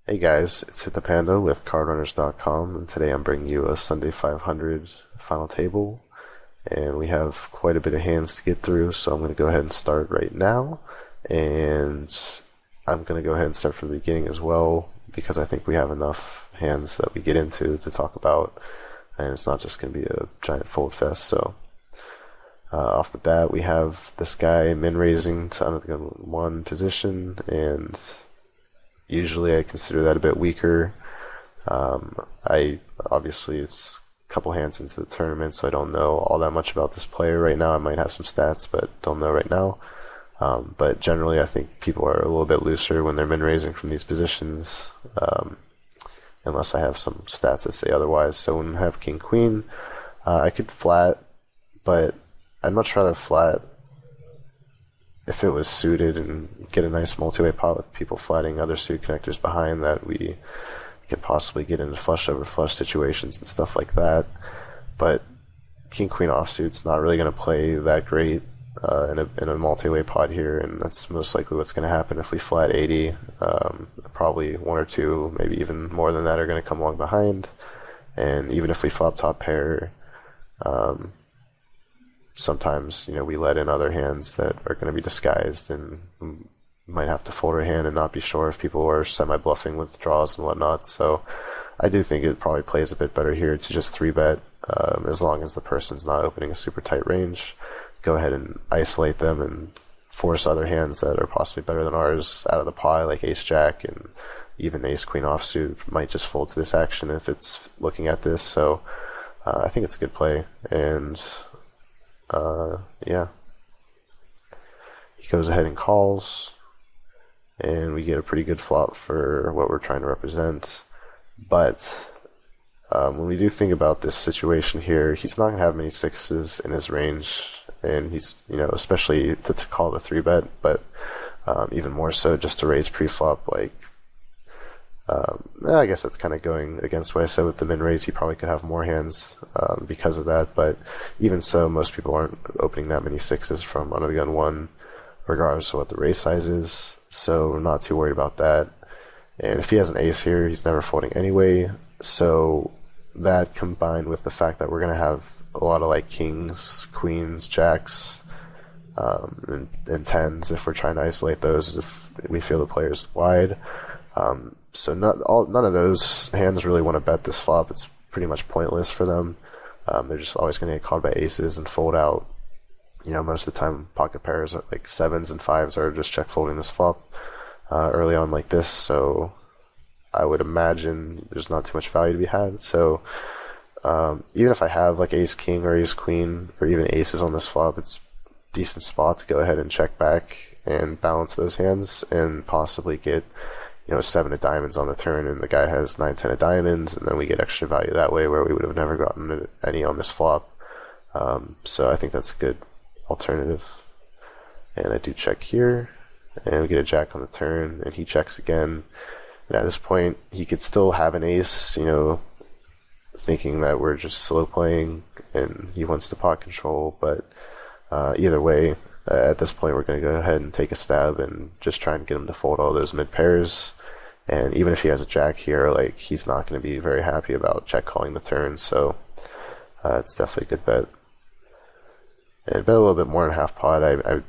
Hey guys, it's HITTHEPANDA with CardRunners.com, and today I'm bringing you a Sunday 500 final table, and we have quite a bit of hands to get through, so I'm going to go ahead and start right now, and I'm going to go ahead and start from the beginning as well, because I think we have enough hands that we get into to talk about, and it's not just going to be a giant fold fest. So off the bat, we have this guy min-raising to under the gun 1 position, and usually I consider that a bit weaker. Obviously it's a couple hands into the tournament, so I don't know all that much about this player right now. I might have some stats, but don't know right now. But generally I think people are a little bit looser when they're min-raising from these positions, unless I have some stats that say otherwise. So when I have King-Queen, I could flat, but I'd much rather flat if it was suited and get a nice multi-way pot with people flatting other suit connectors behind, that we could possibly get into flush over flush situations and stuff like that. But King-Queen offsuit's not really going to play that great in a multi-way pot here, and that's most likely what's going to happen if we flat 80. Probably 1 or 2, maybe even more than that, are going to come along behind, and even if we flop top pair, sometimes, we let in other hands that are going to be disguised, and might have to fold our hand and not be sure if people are semi-bluffing with draws and whatnot. So I do think it probably plays a bit better here to just 3-bet, as long as the person's not opening a super tight range. Go ahead and isolate them and force other hands that are possibly better than ours out of the pie, like ace-jack and even ace-queen offsuit might just fold to this action if it's looking at this. So I think it's a good play, and yeah, he goes ahead and calls, and we get a pretty good flop for what we're trying to represent. But when we do think about this situation here, he's not going to have many sixes in his range, and he's, especially to call the 3-bet, but even more so just to raise pre-flop. Like, I guess that's kind of going against what I said with the min-raise. He probably could have more hands because of that, but even so, most people aren't opening that many sixes from under the gun 1, regardless of what the raise size is, so I'm not too worried about that. And if he has an ace here, he's never folding anyway, so that combined with the fact that we're going to have a lot of like kings, queens, jacks, and tens if we're trying to isolate those if we feel the player's wide. So none of those hands really want to bet this flop. It's pretty much pointless for them. They're just always going to get called by aces and fold out. Most of the time pocket pairs are like 7s and 5s are just check folding this flop early on like this. So I would imagine there's not too much value to be had. So even if I have like ace king or ace queen or even aces on this flop, it's a decent spot to go ahead and check back and balance those hands and possibly get 7 of diamonds on the turn, and the guy has 9, 10 of diamonds, and then we get extra value that way where we would have never gotten any on this flop. So I think that's a good alternative. And I do check here, and we get a jack on the turn, and he checks again. And at this point, he could still have an ace, thinking that we're just slow playing and he wants to pot control, but either way, at this point we're going to go ahead and take a stab and just try and get him to fold all those mid pairs. And even if he has a jack here, like, he's not going to be very happy about check calling the turn, so it's definitely a good bet. And bet a little bit more in half pot. I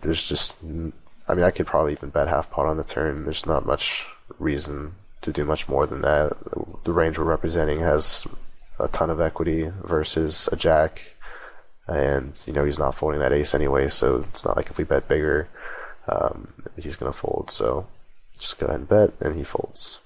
could probably even bet half pot on the turn. There's not much reason to do much more than that. The range we're representing has a ton of equity versus a jack, and he's not folding that ace anyway, so it's not like if we bet bigger, he's going to fold. So just go ahead and bet, and he folds.